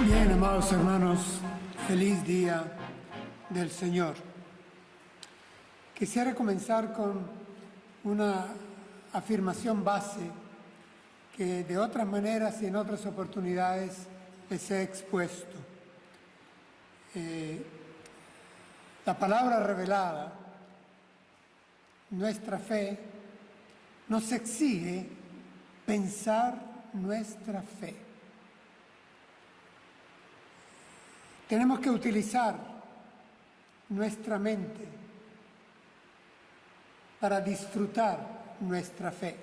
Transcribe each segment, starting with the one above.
Bien, amados hermanos, feliz día del Señor. Quisiera comenzar con una afirmación base que de otras maneras y en otras oportunidades les he expuesto. La palabra revelada, nuestra fe, nos exige pensar nuestra fe. Tenemos que utilizar nuestra mente para disfrutar nuestra fe.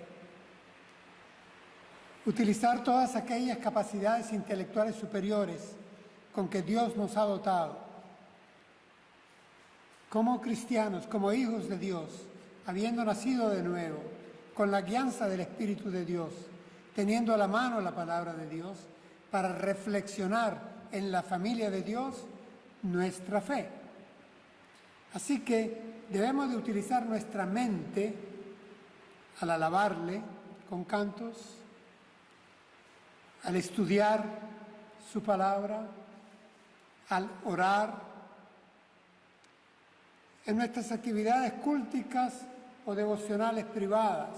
Utilizar todas aquellas capacidades intelectuales superiores con que Dios nos ha dotado. Como cristianos, como hijos de Dios, habiendo nacido de nuevo, con la guianza del Espíritu de Dios, teniendo a la mano la palabra de Dios, para reflexionar en la familia de Dios nuestra fe. Así que debemos de utilizar nuestra mente al alabarle con cantos, al estudiar su palabra, al orar, en nuestras actividades culticas o devocionales privadas.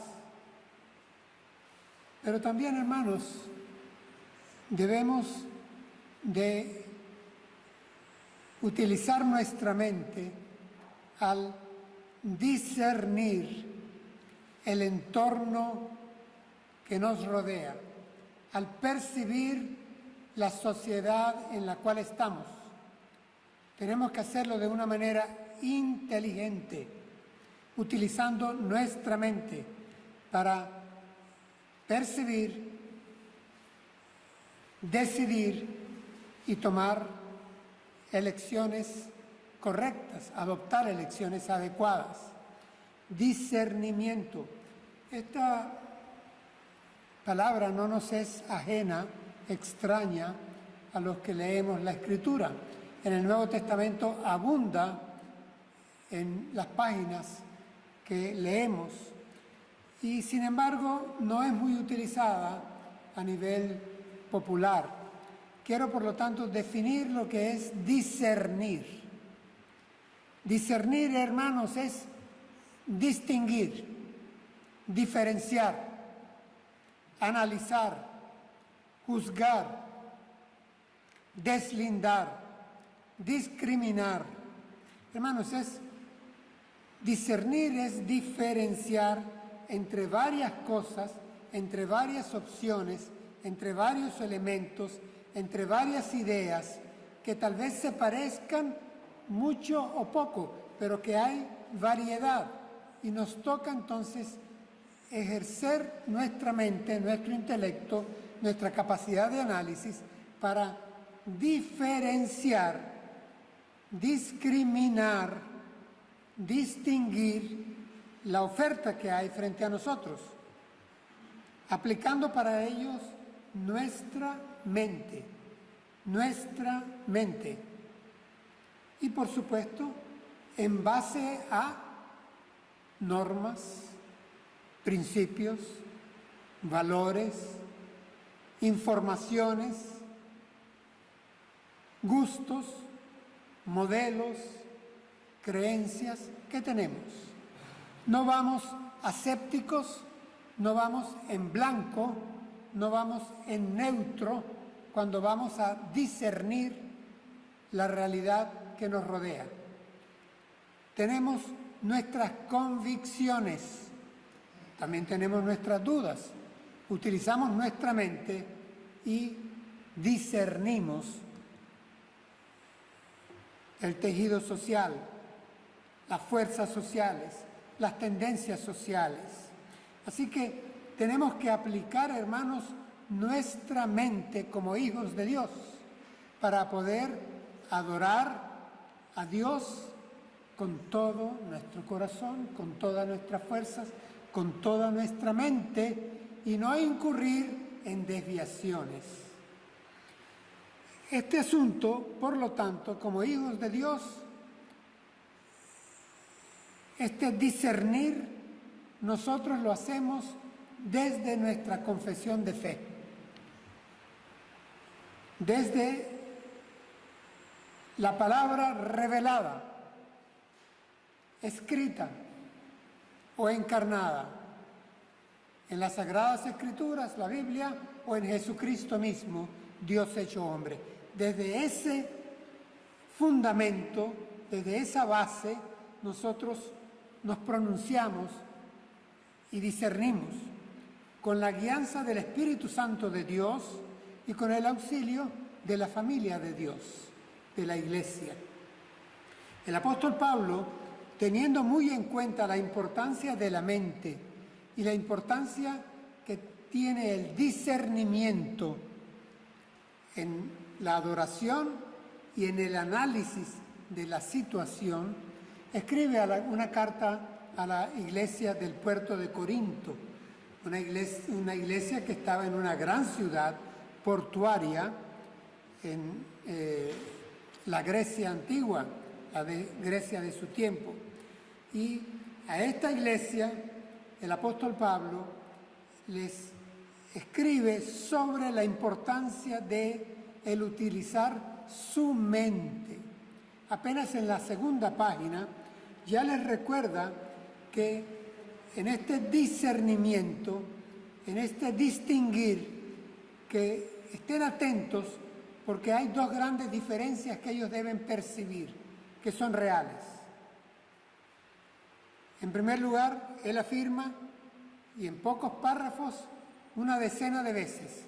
Pero también, hermanos, debemos de utilizar nuestra mente al discernir el entorno que nos rodea, al percibir la sociedad en la cual estamos. Tenemos que hacerlo de una manera inteligente, utilizando nuestra mente para percibir, decidir y tomar elecciones correctas, adoptar elecciones adecuadas. Discernimiento. Esta palabra no nos es ajena, extraña a los que leemos la Escritura. En el Nuevo Testamento abunda en las páginas que leemos y sin embargo no es muy utilizada a nivel popular. Quiero, por lo tanto, definir lo que es discernir. Discernir, hermanos, es distinguir, diferenciar, analizar, juzgar, deslindar, discriminar. Hermanos, discernir es diferenciar entre varias cosas, entre varias opciones, entre varios elementos, entre varias ideas que tal vez se parezcan mucho o poco, pero que hay variedad. Y nos toca entonces ejercer nuestra mente, nuestro intelecto, nuestra capacidad de análisis para diferenciar, discriminar, distinguir la oferta que hay frente a nosotros, aplicando para ellos nuestra mente. Y por supuesto, en base a normas, principios, valores, informaciones, gustos, modelos, creencias que tenemos. No vamos asépticos, no vamos en blanco, no vamos en neutro cuando vamos a discernir la realidad que nos rodea. Tenemos nuestras convicciones, también tenemos nuestras dudas. Utilizamos nuestra mente y discernimos el tejido social, las fuerzas sociales, las tendencias sociales. Así que tenemos que aplicar, hermanos, nuestra mente como hijos de Dios para poder adorar a Dios con todo nuestro corazón, con todas nuestras fuerzas, con toda nuestra mente y no incurrir en desviaciones. Este asunto, por lo tanto, como hijos de Dios, este discernir, nosotros lo hacemos desde nuestra confesión de fe. desde la palabra revelada, escrita o encarnada en las Sagradas Escrituras, la Biblia, o en Jesucristo mismo, Dios hecho hombre. Desde ese fundamento, desde esa base, nosotros nos pronunciamos y discernimos con la guianza del Espíritu Santo de Dios y con el auxilio de la familia de Dios, de la Iglesia. El apóstol Pablo, teniendo muy en cuenta la importancia de la mente y la importancia que tiene el discernimiento en la adoración y en el análisis de la situación, escribe una carta a la iglesia del puerto de Corinto, una iglesia que estaba en una gran ciudad portuaria en la Grecia antigua, la de Grecia de su tiempo. Y a esta iglesia el apóstol Pablo les escribe sobre la importancia de el utilizar su mente. Apenas en la segunda página ya les recuerda que en este discernimiento, en este distinguir, que estén atentos porque hay dos grandes diferencias que ellos deben percibir, que son reales. En primer lugar, él afirma, y en pocos párrafos, una decena de veces,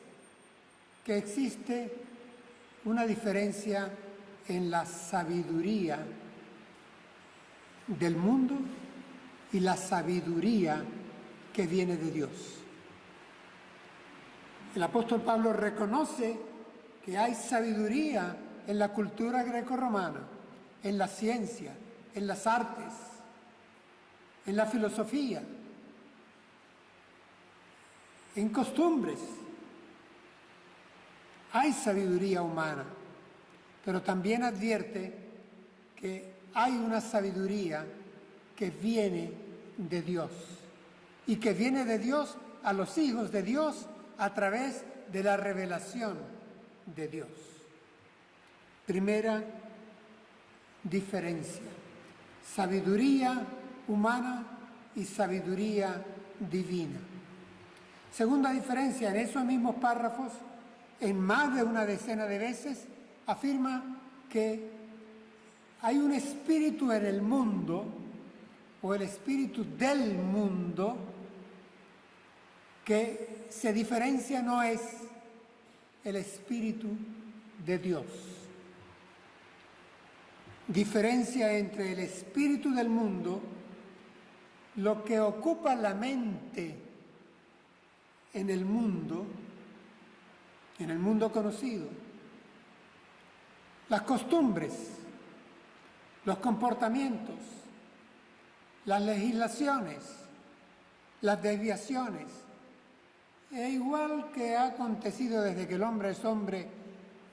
que existe una diferencia en la sabiduría del mundo y la sabiduría que viene de Dios. El apóstol Pablo reconoce que hay sabiduría en la cultura grecorromana, en la ciencia, en las artes, en la filosofía, en costumbres. Hay sabiduría humana, pero también advierte que hay una sabiduría que viene de Dios y que viene de Dios a los hijos de Dios a través de la revelación de Dios. Primera diferencia: sabiduría humana y sabiduría divina. Segunda diferencia, en esos mismos párrafos, en más de una decena de veces, afirma que hay un espíritu en el mundo, o el espíritu del mundo, que se diferencia, no es el espíritu de Dios. Diferencia entre el espíritu del mundo, lo que ocupa la mente en el mundo conocido, las costumbres, los comportamientos, las legislaciones, las desviaciones. E igual que ha acontecido desde que el hombre es hombre,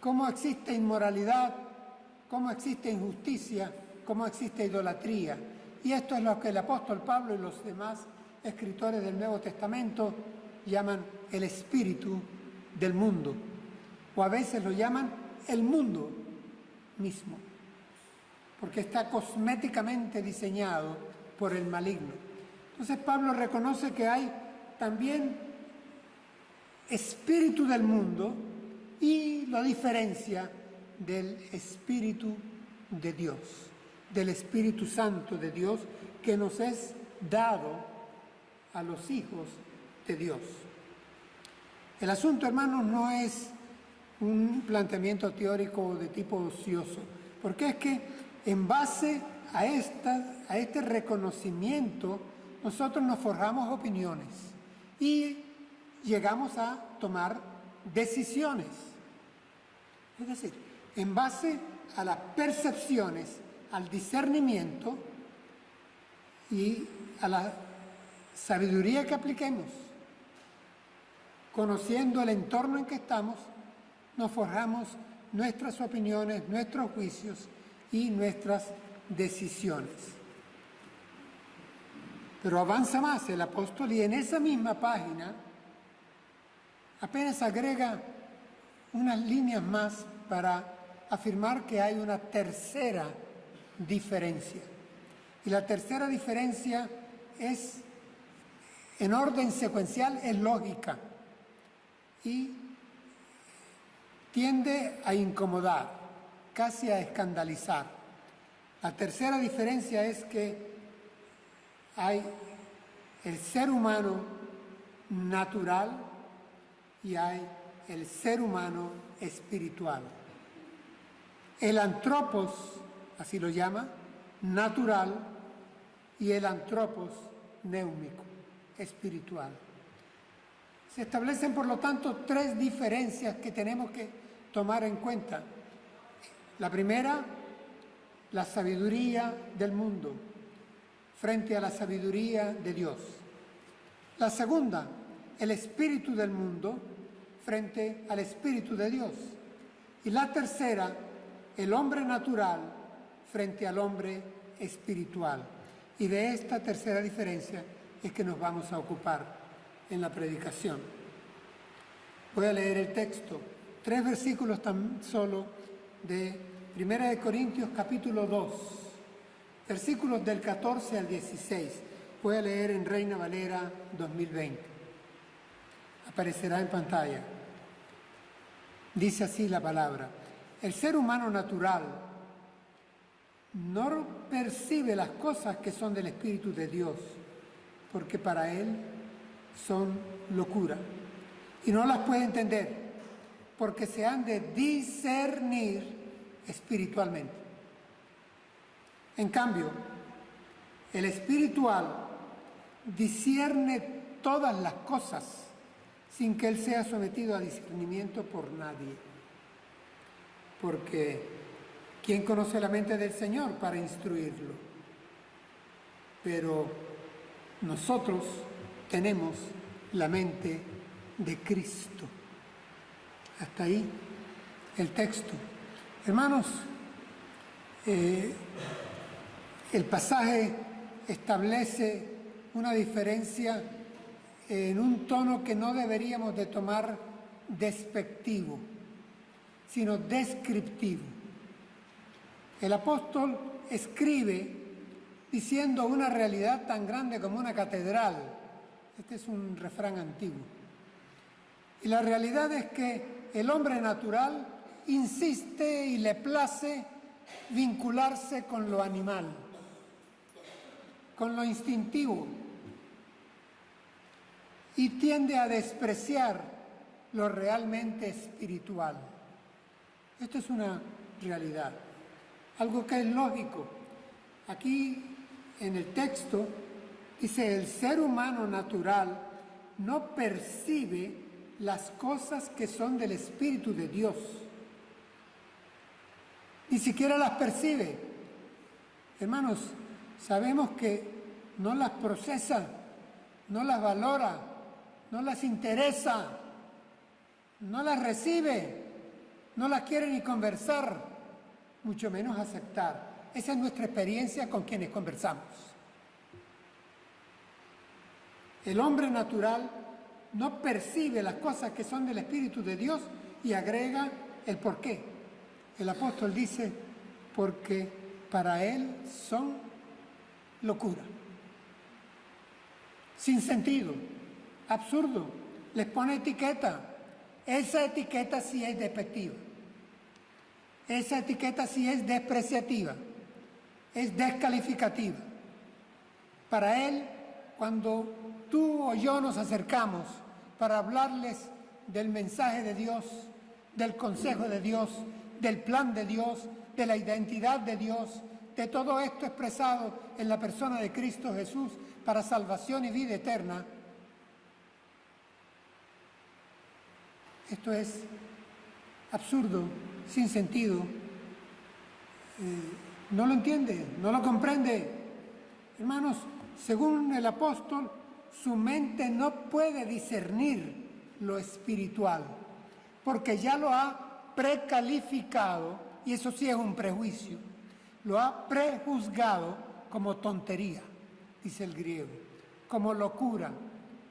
cómo existe inmoralidad, cómo existe injusticia, cómo existe idolatría. Y esto es lo que el apóstol Pablo y los demás escritores del Nuevo Testamento llaman el espíritu del mundo, o a veces lo llaman el mundo mismo, porque está cosméticamente diseñado por el maligno. Entonces Pablo reconoce que hay también espíritu del mundo y lo diferencia del Espíritu de Dios, del Espíritu Santo de Dios que nos es dado a los hijos de Dios. El asunto, hermanos, no es un planteamiento teórico de tipo ocioso, porque es que en base a este reconocimiento nosotros nos forjamos opiniones y llegamos a tomar decisiones. Es decir, en base a las percepciones, al discernimiento y a la sabiduría que apliquemos, conociendo el entorno en que estamos, nos forjamos nuestras opiniones, nuestros juicios y nuestras decisiones. Pero avanza más el apóstol y en esa misma página apenas agrega unas líneas más para afirmar que hay una tercera diferencia. Y la tercera diferencia es, en orden secuencial, es lógica y tiende a incomodar, casi a escandalizar. La tercera diferencia es que hay el ser humano natural y hay el ser humano espiritual. El antropos, así lo llama, natural, y el antropos néumico, espiritual. Se establecen, por lo tanto, tres diferencias que tenemos que tomar en cuenta. La primera, la sabiduría del mundo frente a la sabiduría de Dios. La segunda, el espíritu del mundo frente al espíritu de Dios. Y la tercera, el hombre natural frente al hombre espiritual. Y de esta tercera diferencia es que nos vamos a ocupar en la predicación. Voy a leer el texto, 3 versículos tan solo de 1 Corintios capítulo 2, versículos del 14 al 16. Voy a leer en Reina Valera 2020. Aparecerá en pantalla. Dice así la palabra: el ser humano natural no percibe las cosas que son del Espíritu de Dios, porque para él son locura, y no las puede entender, porque se han de discernir espiritualmente. En cambio, el espiritual discierne todas las cosas sin que él sea sometido a discernimiento por nadie. Porque ¿quién conoce la mente del Señor para instruirlo? Pero nosotros tenemos la mente de Cristo. Hasta ahí el texto. Hermanos, el pasaje establece una diferencia en un tono que no deberíamos de tomar despectivo, sino descriptivo. El apóstol escribe diciendo una realidad tan grande como una catedral. Este es un refrán antiguo. Y la realidad es que el hombre natural insiste y le place vincularse con lo animal, con lo instintivo, y tiende a despreciar lo realmente espiritual. Esto es una realidad, algo que es lógico. Aquí en el texto dice: el ser humano natural no percibe las cosas que son del Espíritu de Dios. Ni siquiera las percibe. Hermanos, sabemos que no las procesa, no las valora, no las interesa, no las recibe, no las quiere ni conversar, mucho menos aceptar. Esa es nuestra experiencia con quienes conversamos. El hombre natural no percibe las cosas que son del Espíritu de Dios, y agrega el por qué. El apóstol dice: porque para él son locura, sin sentido, absurdo. Les pone etiqueta. Esa etiqueta sí es despectiva. Esa etiqueta sí es despreciativa, es descalificativa. Para él, cuando tú o yo nos acercamos para hablarles del mensaje de Dios, del consejo de Dios, del plan de Dios, de la identidad de Dios, de todo esto expresado en la persona de Cristo Jesús para salvación y vida eterna, esto es absurdo, sin sentido, no lo entiende, no lo comprende. Hermanos, según el apóstol, su mente no puede discernir lo espiritual, porque ya lo ha precalificado, y eso sí es un prejuicio, lo ha prejuzgado como tontería, dice el griego, como locura,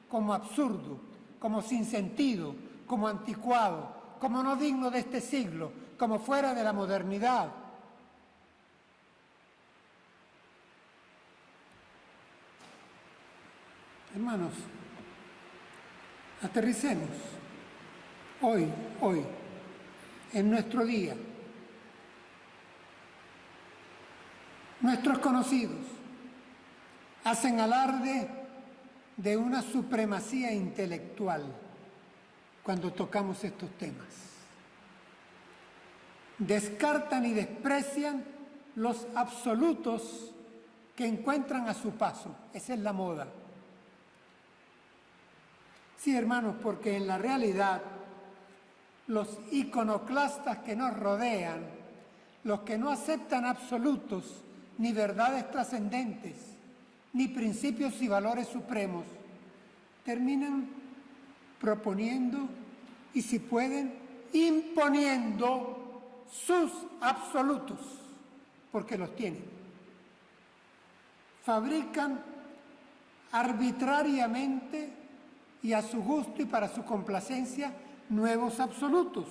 como absurdo, como sin sentido, como anticuado, como no digno de este siglo, como fuera de la modernidad. Hermanos, aterricemos hoy, en nuestro día. Nuestros conocidos hacen alarde de una supremacía intelectual cuando tocamos estos temas. Descartan y desprecian los absolutos que encuentran a su paso. Esa es la moda. Sí, hermanos, porque en la realidad los iconoclastas que nos rodean, los que no aceptan absolutos, ni verdades trascendentes, ni principios y valores supremos, terminan proponiendo y, si pueden, imponiendo sus absolutos, porque los tienen. Fabrican arbitrariamente y a su gusto y para su complacencia nuevos absolutos.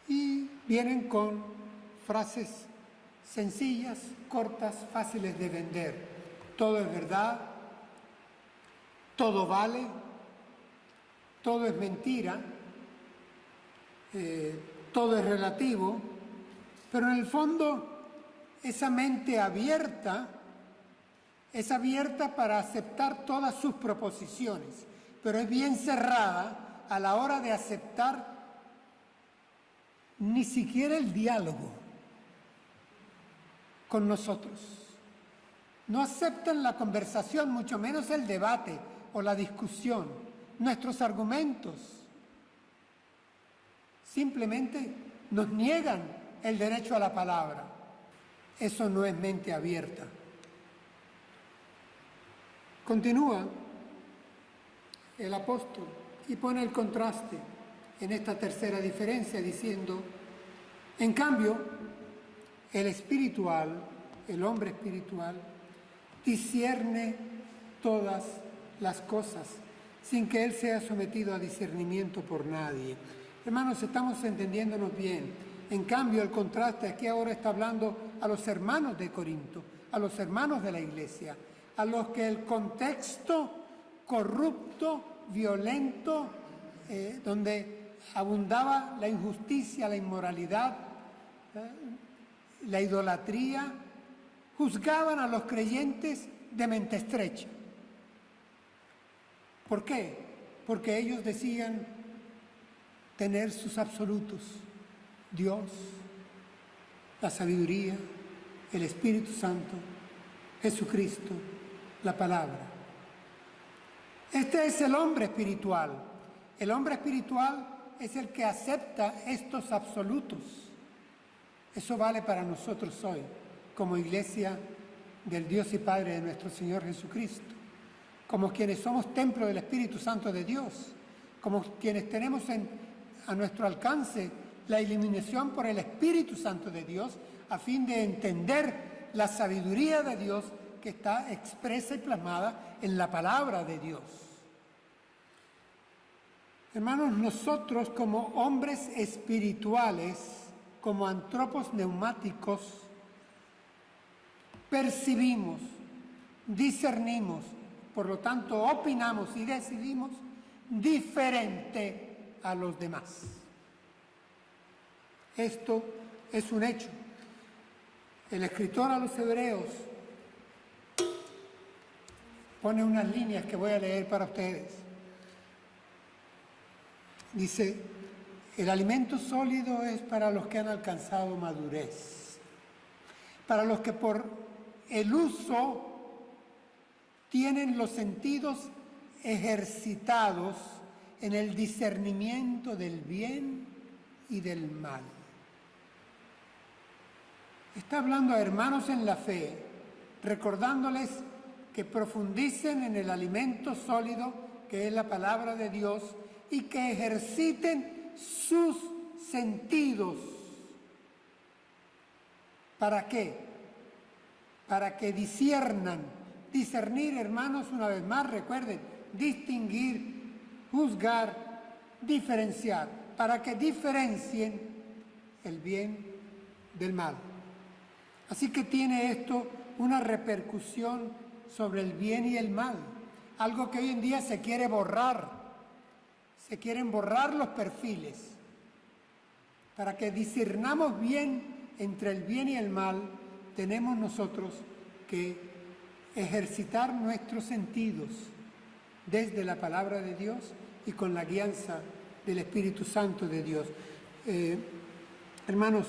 Y vienen con frases sencillas, cortas, fáciles de vender. Todo es verdad, todo vale, todo es mentira, todo es relativo, pero en el fondo esa mente abierta es abierta para aceptar todas sus proposiciones, pero es bien cerrada a la hora de aceptar ni siquiera el diálogo con nosotros. No aceptan la conversación, mucho menos el debate o la discusión, nuestros argumentos. Simplemente nos niegan el derecho a la palabra. Eso no es mente abierta. Continúa el apóstol y pone el contraste en esta tercera diferencia diciendo, en cambio, el espiritual, el hombre espiritual, discierne todas las cosas sin que él sea sometido a discernimiento por nadie. Hermanos, estamos entendiéndonos bien. En cambio, el contraste aquí ahora está hablando a los hermanos de Corinto, a los hermanos de la iglesia, a los que el contexto corrupto, violento, donde abundaba la injusticia, la inmoralidad, la idolatría, juzgaban a los creyentes de mente estrecha. ¿Por qué? Porque ellos decían tener sus absolutos: Dios, la sabiduría, el Espíritu Santo, Jesucristo, la palabra. Este es el hombre espiritual. El hombre espiritual es el que acepta estos absolutos. Eso vale para nosotros hoy, como iglesia del Dios y Padre de nuestro Señor Jesucristo, como quienes somos templo del Espíritu Santo de Dios, como quienes tenemos a nuestro alcance la iluminación por el Espíritu Santo de Dios, a fin de entender la sabiduría de Dios que está expresa y plasmada en la palabra de Dios. Hermanos, nosotros como hombres espirituales, como antropos neumáticos, percibimos, discernimos, por lo tanto opinamos y decidimos diferente a los demás. Esto es un hecho. El escritor a los Hebreos pone unas líneas que voy a leer para ustedes. Dice, el alimento sólido es para los que han alcanzado madurez, para los que por el uso tienen los sentidos ejercitados en el discernimiento del bien y del mal. Está hablando a hermanos en la fe, recordándoles que profundicen en el alimento sólido que es la palabra de Dios y que ejerciten sus sentidos. ¿Para qué? Para que disciernan. Discernir, hermanos, una vez más, recuerden, distinguir, juzgar, diferenciar, para que diferencien el bien del mal. Así que tiene esto una repercusión sobre el bien y el mal, algo que hoy en día se quiere borrar. Se quieren borrar los perfiles. Para que discernamos bien entre el bien y el mal, tenemos nosotros que ejercitar nuestros sentidos desde la palabra de Dios y con la guianza del Espíritu Santo de Dios. Hermanos,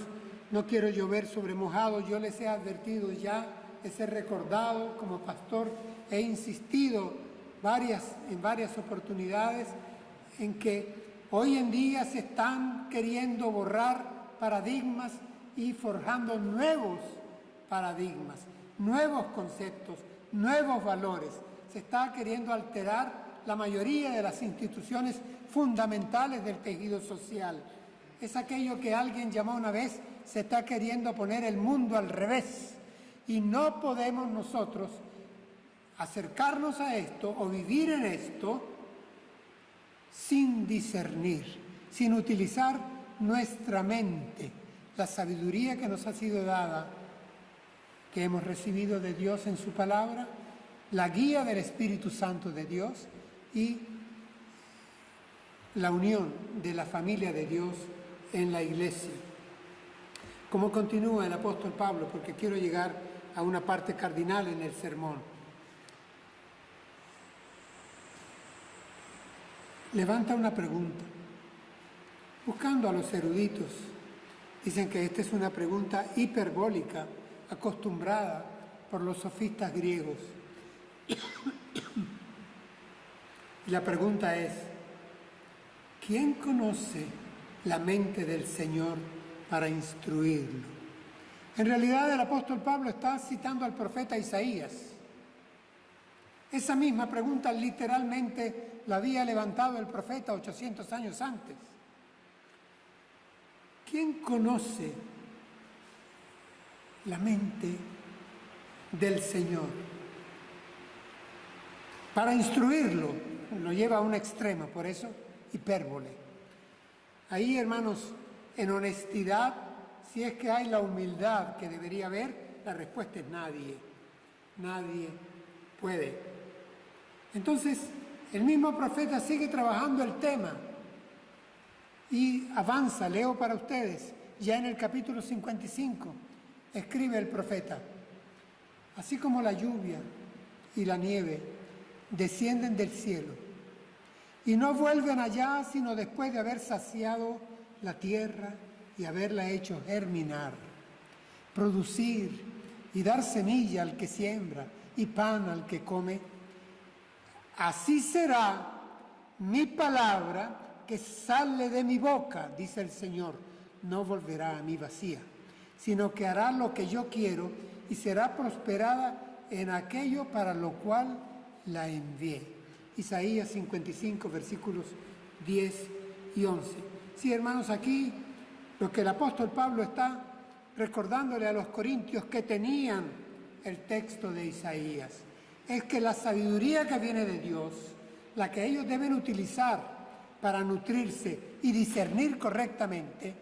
no quiero llover sobre mojado, yo les he advertido ya, les he recordado como pastor, he insistido en varias oportunidades en que hoy en día se están queriendo borrar paradigmas y forjando nuevos paradigmas, nuevos conceptos, nuevos valores. Se está queriendo alterar la mayoría de las instituciones fundamentales del tejido social. Es aquello que alguien llamó una vez, se está queriendo poner el mundo al revés. Y no podemos nosotros acercarnos a esto o vivir en esto sin discernir, sin utilizar nuestra mente, la sabiduría que nos ha sido dada, que hemos recibido de Dios en su palabra, la guía del Espíritu Santo de Dios y la unión de la familia de Dios en la iglesia. Como continúa el apóstol Pablo, porque quiero llegar a una parte cardinal en el sermón. Levanta una pregunta, buscando a los eruditos. Dicen que esta es una pregunta hiperbólica, acostumbrada por los sofistas griegos. Y la pregunta es, ¿quién conoce la mente del Señor para instruirlo? En realidad el apóstol Pablo está citando al profeta Isaías. Esa misma pregunta literalmente la había levantado el profeta 800 años antes. ¿Quién conoce la mente del Señor? Para instruirlo, lo lleva a un extremo, por eso hipérbole. Ahí, hermanos, en honestidad, si es que hay la humildad que debería haber, la respuesta es nadie. Nadie puede. Entonces, el mismo profeta sigue trabajando el tema y avanza. Leo para ustedes, ya en el capítulo 55, escribe el profeta: así como la lluvia y la nieve descienden del cielo y no vuelven allá sino después de haber saciado la tierra y haberla hecho germinar, producir y dar semilla al que siembra y pan al que come, así será mi palabra que sale de mi boca, dice el Señor, no volverá a mí vacía, sino que hará lo que yo quiero y será prosperada en aquello para lo cual la envié. Isaías 55, versículos 10 y 11. Sí, hermanos, aquí lo que el apóstol Pablo está recordándole a los corintios que tenían el texto de Isaías es que la sabiduría que viene de Dios, la que ellos deben utilizar para nutrirse y discernir correctamente,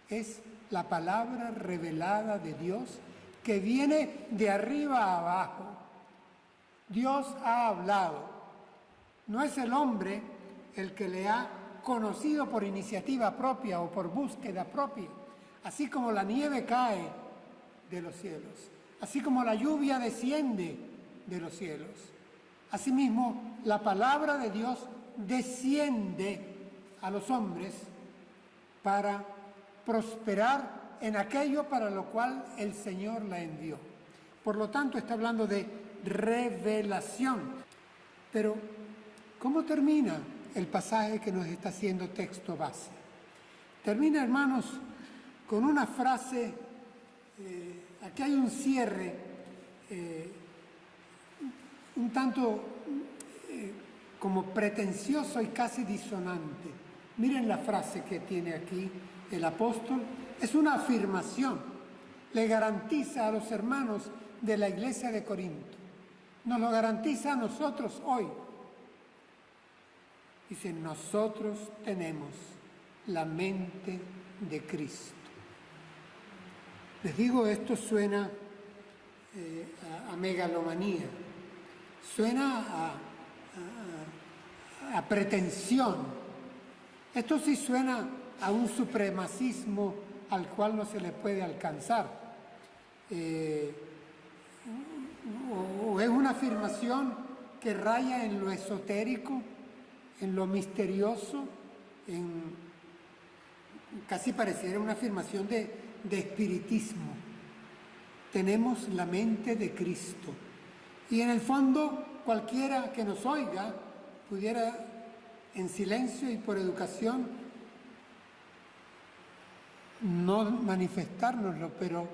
es la palabra revelada de Dios que viene de arriba a abajo. Dios ha hablado. No es el hombre el que le ha conocido por iniciativa propia o por búsqueda propia. Así como la nieve cae de los cielos, así como la lluvia desciende de los cielos, asimismo la palabra de Dios desciende a los hombres para prosperar en aquello para lo cual el Señor la envió. Por lo tanto, está hablando de revelación. Pero, ¿cómo termina el pasaje que nos está haciendo texto base? Termina, hermanos, con una frase, aquí hay un cierre un tanto como pretencioso y casi disonante. Miren la frase que tiene aquí el apóstol, es una afirmación, le garantiza a los hermanos de la iglesia de Corinto, nos lo garantiza a nosotros hoy. Dice, nosotros tenemos la mente de Cristo. Les digo, esto suena a megalomanía, suena a pretensión. Esto sí suena a un supremacismo al cual no se le puede alcanzar. O es una afirmación que raya en lo esotérico, en lo misterioso, casi pareciera una afirmación de espiritismo. Tenemos la mente de Cristo. Y en el fondo, cualquiera que nos oiga pudiera, en silencio y por educación, no manifestárnoslo, pero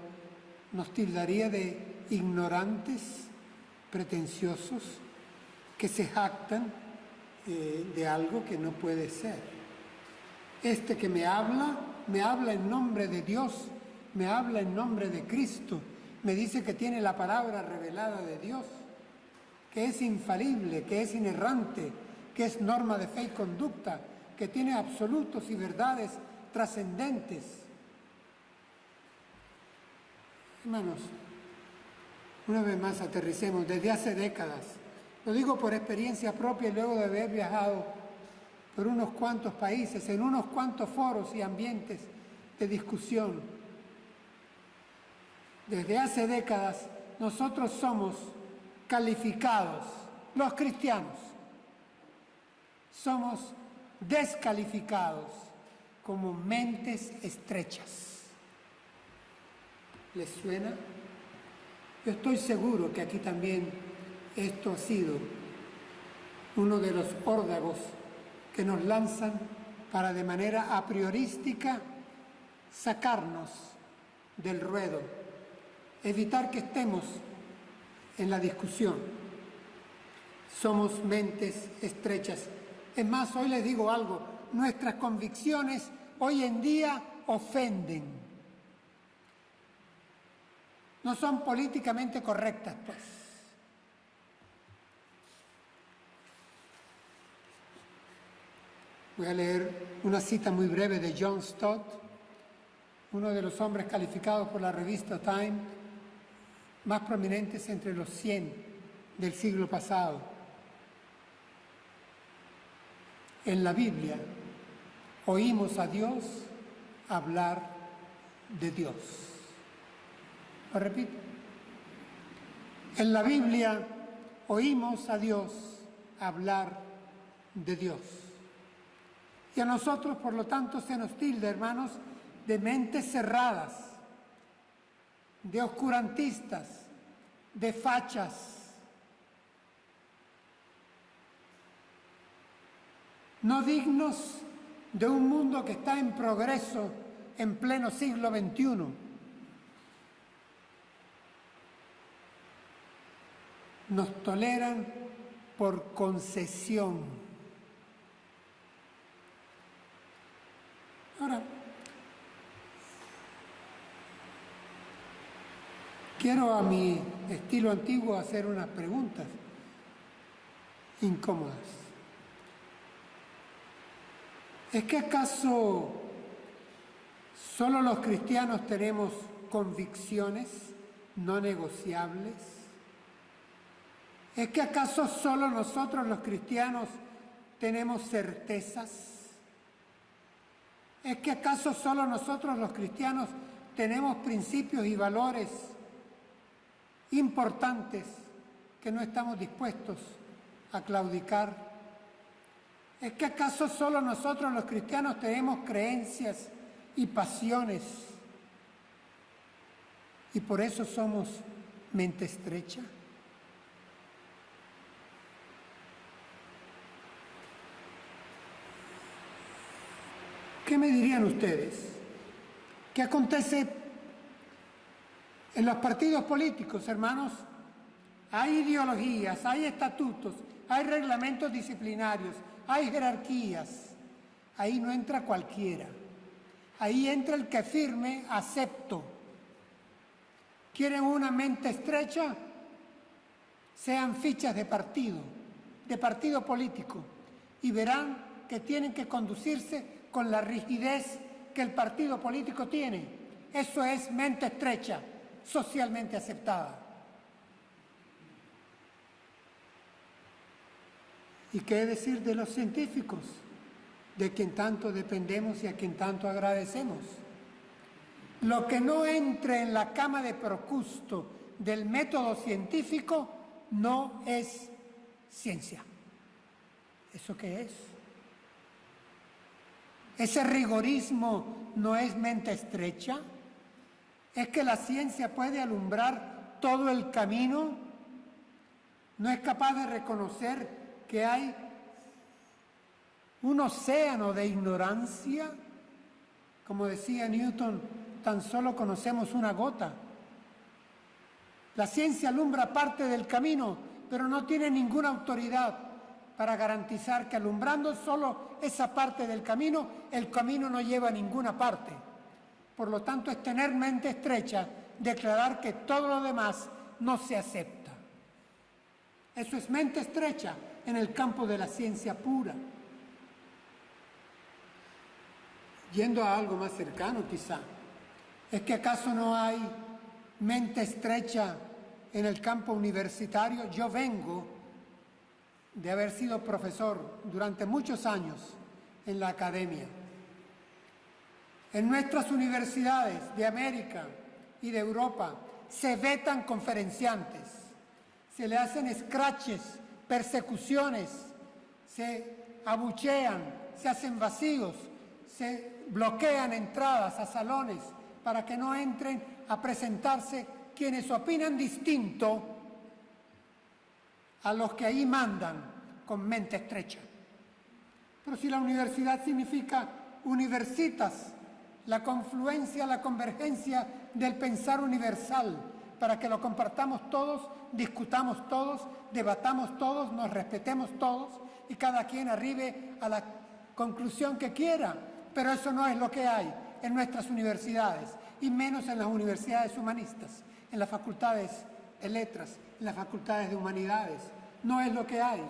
nos tildaría de ignorantes, pretenciosos, que se jactan de algo que no puede ser. Este que me habla en nombre de Dios, me habla en nombre de Cristo, me dice que tiene la palabra revelada de Dios, que es infalible, que es inerrante, que es norma de fe y conducta, que tiene absolutos y verdades trascendentes. Hermanos, una vez más aterricemos. Desde hace décadas, lo digo por experiencia propia y luego de haber viajado por unos cuantos países, en unos cuantos foros y ambientes de discusión. Desde hace décadas nosotros somos calificados, los cristianos, somos descalificados como mentes estrechas. ¿Les suena? Yo estoy seguro que aquí también esto ha sido uno de los órdagos que nos lanzan para de manera a priorística sacarnos del ruedo, evitar que estemos en la discusión. Somos mentes estrechas. Es más, hoy les digo algo, nuestras convicciones hoy en día ofenden. No son políticamente correctas, pues. Voy a leer una cita muy breve de John Stott, uno de los hombres calificados por la revista Time, más prominentes entre los 100 del siglo pasado. En la Biblia oímos a Dios hablar de Dios. Lo repito. En la Biblia oímos a Dios hablar de Dios. Y a nosotros, por lo tanto, se nos tilda, hermanos, de mentes cerradas, de oscurantistas, de fachas. No dignos de un mundo que está en progreso en pleno siglo XXI. Nos toleran por concesión. Ahora, quiero a mi estilo antiguo hacer unas preguntas incómodas. ¿Es que acaso solo los cristianos tenemos convicciones no negociables? ¿Es que acaso solo nosotros los cristianos tenemos certezas? ¿Es que acaso solo nosotros los cristianos tenemos principios y valores importantes que no estamos dispuestos a claudicar? ¿Es que acaso solo nosotros los cristianos tenemos creencias y pasiones y por eso somos mente estrecha? ¿Qué me dirían ustedes? ¿Qué acontece en los partidos políticos, hermanos? Hay ideologías, hay estatutos, hay reglamentos disciplinarios, hay jerarquías. Ahí no entra cualquiera. Ahí entra el que firme, acepto. ¿Quieren una mente sean fichas de partido político. y verán que tienen que conducirse con la rigidez que el partido político tiene. Eso es mente estrecha, socialmente aceptada. ¿Y qué decir de los científicos, de quien tanto dependemos y a quien tanto agradecemos? Lo que no entre en la cama de Procusto del método científico no es ciencia. ¿Eso qué es? ¿Ese rigorismo no es mente estrecha? ¿Es que la ciencia puede alumbrar todo el camino? ¿No es capaz de reconocer que hay un océano de ignorancia? Como decía Newton, tan solo conocemos una gota. La ciencia alumbra parte del camino, pero no tiene ninguna autoridad para garantizar que alumbrando solo esa parte del camino, el camino no lleva a ninguna parte. Por lo tanto, es tener mente estrecha, declarar que todo lo demás no se acepta. Eso es mente estrecha en el campo de la ciencia pura. Yendo a algo más cercano quizá, ¿es que acaso no hay mente estrecha en el campo universitario? Yo vengo de haber sido profesor durante muchos años en la academia. En nuestras universidades de América y de Europa se vetan conferenciantes, se le hacen escraches, persecuciones, se abuchean, se hacen vacíos, se bloquean entradas a salones para que no entren a presentarse quienes opinan distinto a los que ahí mandan con mente estrecha. Pero si la universidad significa universitas, la confluencia, la convergencia del pensar universal, para que lo compartamos todos, discutamos todos, debatamos todos, nos respetemos todos y cada quien arribe a la conclusión que quiera. Pero eso no es lo que hay en nuestras universidades, y menos en las universidades humanistas, en las facultades de letras, en las facultades de humanidades. No es lo que hay.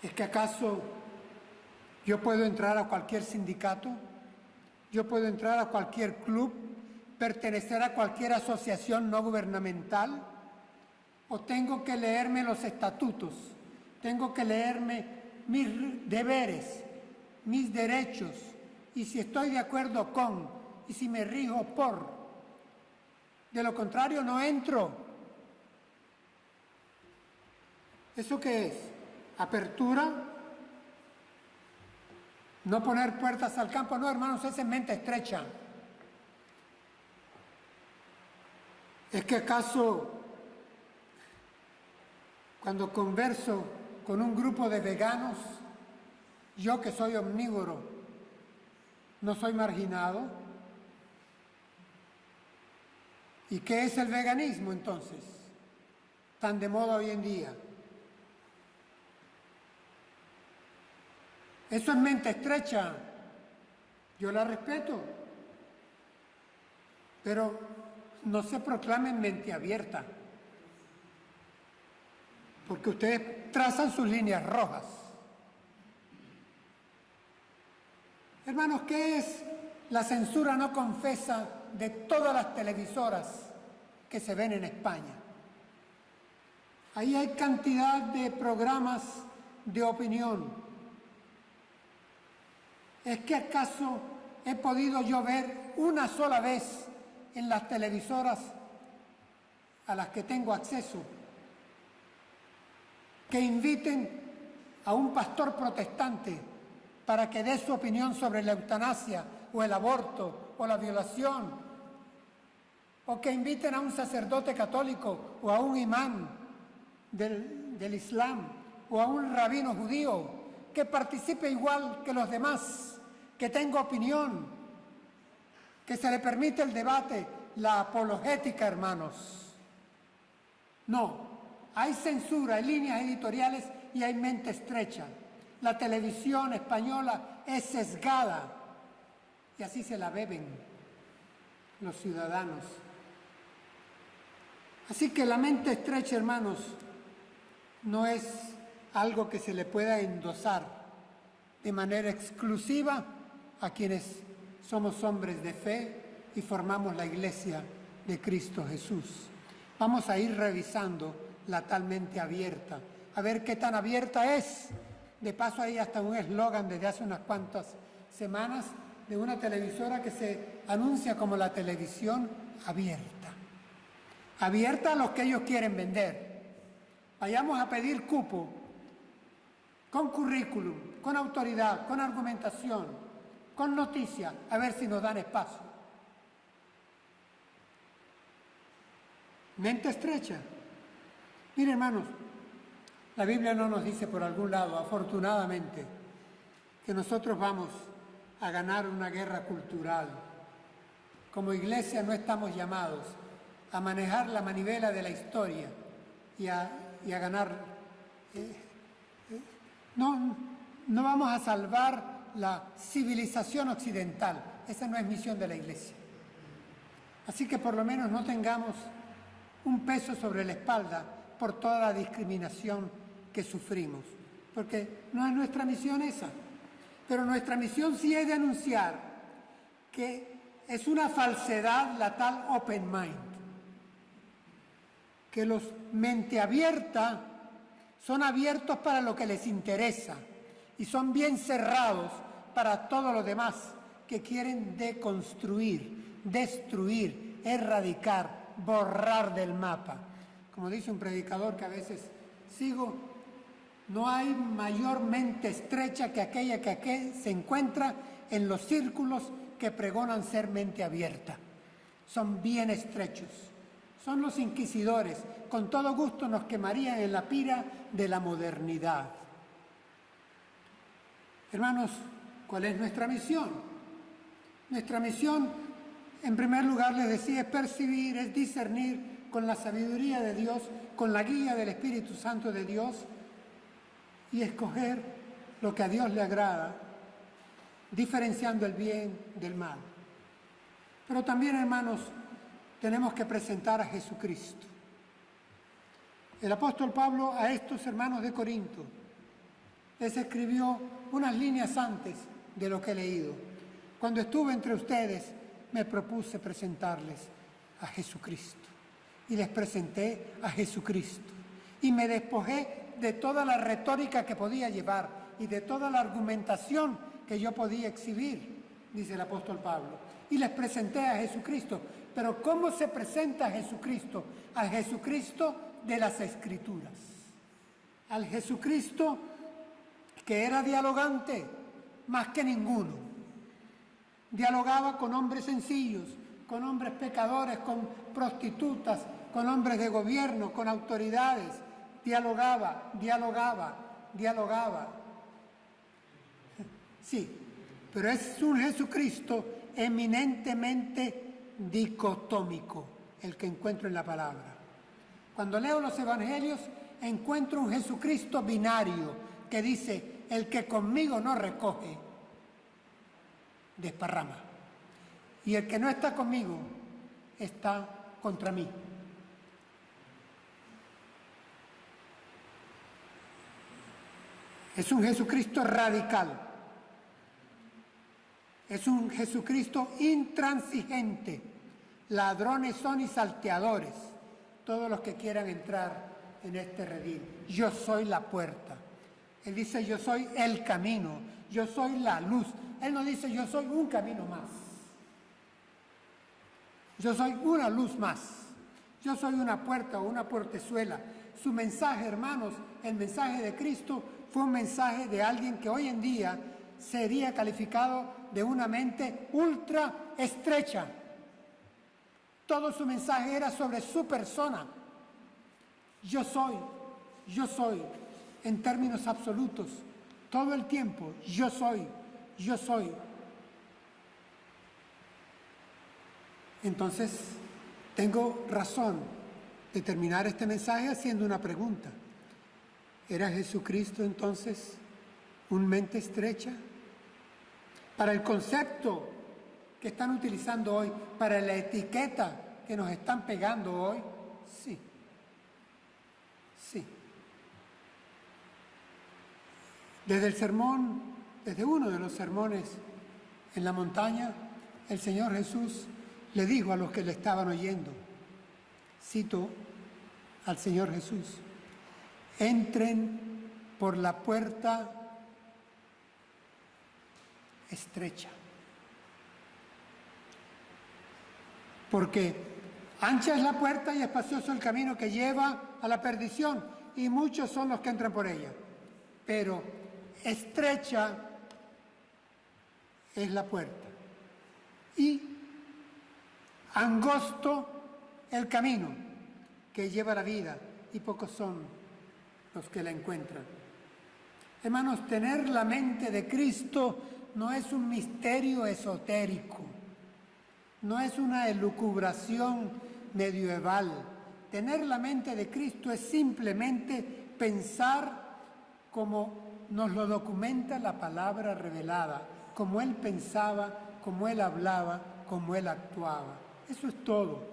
¿Es que acaso yo puedo entrar a cualquier sindicato? ¿Yo puedo entrar a cualquier club? ¿Pertenecer a cualquier asociación no gubernamental? ¿O tengo que leerme los estatutos? ¿Tengo que leerme mis deberes, mis derechos? Y si estoy de acuerdo con, y si me rijo por. De lo contrario, no entro. ¿Eso qué es? ¿Apertura? ¿No poner puertas al campo? No, hermanos, esa es mente estrecha. ¿Es que acaso cuando converso con un grupo de veganos, yo que soy omnívoro, no soy marginado? ¿Y qué es el veganismo entonces, tan de moda hoy en día? Eso es mente estrecha, yo la respeto, pero no se proclamen mente abierta, porque ustedes trazan sus líneas rojas. Hermanos, ¿qué es la censura no confesa de todas las televisoras que se ven en España? Ahí hay cantidad de programas de opinión. ¿Es que acaso he podido yo ver una sola vez en las televisoras a las que tengo acceso que inviten a un pastor protestante para que dé su opinión sobre la eutanasia o el aborto o la violación, o que inviten a un sacerdote católico o a un imán del Islam o a un rabino judío que participe igual que los demás, que tenga opinión, que se le permite el debate, la apologética, hermanos? No, hay censura, hay líneas editoriales y hay mente estrecha. La televisión española es sesgada y así se la beben los ciudadanos. Así que la mente estrecha, hermanos, no es algo que se le pueda endosar de manera exclusiva a quienes somos hombres de fe y formamos la iglesia de Cristo Jesús. Vamos a ir revisando la tal mente abierta, a ver qué tan abierta es. De paso hay hasta un eslogan desde hace unas cuantas semanas de una televisora que se anuncia como la televisión abierta. Abierta a los que ellos quieren vender. Vayamos a pedir cupo, con currículum, con autoridad, con argumentación, con noticia, a ver si nos dan espacio. Mente estrecha. Miren, hermanos, la Biblia no nos dice por algún lado, afortunadamente, que nosotros vamos a ganar una guerra cultural. Como iglesia no estamos llamados a manejar la manivela de la historia y a ganar. No vamos a salvar la civilización occidental. Esa no es misión de la iglesia. Así que por lo menos no tengamos un peso sobre la espalda por toda la discriminación que sufrimos, porque no es nuestra misión esa. Pero nuestra misión sí es denunciar que es una falsedad la tal open mind, que los mente abierta son abiertos para lo que les interesa y son bien cerrados para todo lo demás que quieren deconstruir, destruir, erradicar, borrar del mapa. Como dice un predicador que a veces sigo, no hay mayor mente estrecha que aquella que se encuentra en los círculos que pregonan ser mente abierta. Son bien estrechos. Son los inquisidores. Con todo gusto nos quemarían en la pira de la modernidad. Hermanos, ¿cuál es nuestra misión? Nuestra misión, en primer lugar, les decía, es percibir, es discernir con la sabiduría de Dios, con la guía del Espíritu Santo de Dios, y escoger lo que a Dios le agrada, diferenciando el bien del mal. Pero también, hermanos, tenemos que presentar a Jesucristo. El apóstol Pablo a estos hermanos de Corinto les escribió unas líneas antes de lo que he leído. Cuando estuve entre ustedes, me propuse presentarles a Jesucristo. Y les presenté a Jesucristo. Y me despojé de toda la retórica que podía llevar y de toda la argumentación que yo podía exhibir, dice el apóstol Pablo. Y les presenté a Jesucristo. Pero ¿cómo se presenta a Jesucristo? Al Jesucristo de las Escrituras. Al Jesucristo que era dialogante más que ninguno. Dialogaba con hombres sencillos, con hombres pecadores, con prostitutas, con hombres de gobierno, con autoridades. Dialogaba. Sí, pero es un Jesucristo eminentemente dicotómico el que encuentro en la palabra. Cuando leo los evangelios encuentro un Jesucristo binario que dice, el que conmigo no recoge, desparrama. Y el que no está conmigo está contra mí. Es un Jesucristo radical. Es un Jesucristo intransigente. Ladrones son y salteadores todos los que quieran entrar en este redil. Yo soy la puerta. Él dice, yo soy el camino, yo soy la luz. Él no dice, yo soy un camino más. Yo soy una luz más. Yo soy una puerta o una portezuela. Su mensaje, hermanos, el mensaje de Cristo fue un mensaje de alguien que hoy en día sería calificado de una mente ultra estrecha. Todo su mensaje era sobre su persona. Yo soy, en términos absolutos, todo el tiempo, yo soy. Entonces, tengo razón de terminar este mensaje haciendo una pregunta. ¿Era Jesucristo entonces un mente estrecha? Para el concepto que están utilizando hoy, para la etiqueta que nos están pegando hoy, sí. Desde uno de los sermones en la montaña, el Señor Jesús le dijo a los que le estaban oyendo, cito al Señor Jesús: entren por la puerta estrecha, porque ancha es la puerta y espacioso el camino que lleva a la perdición, y muchos son los que entran por ella, pero estrecha es la puerta y angosto el camino que lleva a la vida, y pocos son los que la encuentran. Hermanos, tener la mente de Cristo no es un misterio esotérico, no es una elucubración medieval. Tener la mente de Cristo es simplemente pensar como nos lo documenta la palabra revelada, como Él pensaba, como Él hablaba, como Él actuaba. Eso es todo,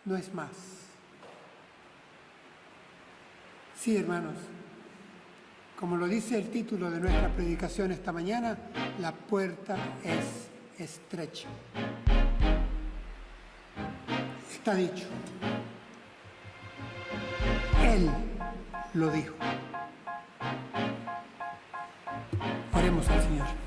no es más. Sí, hermanos, como lo dice el título de nuestra predicación esta mañana, la puerta es estrecha. Está dicho. Él lo dijo. Oremos al Señor.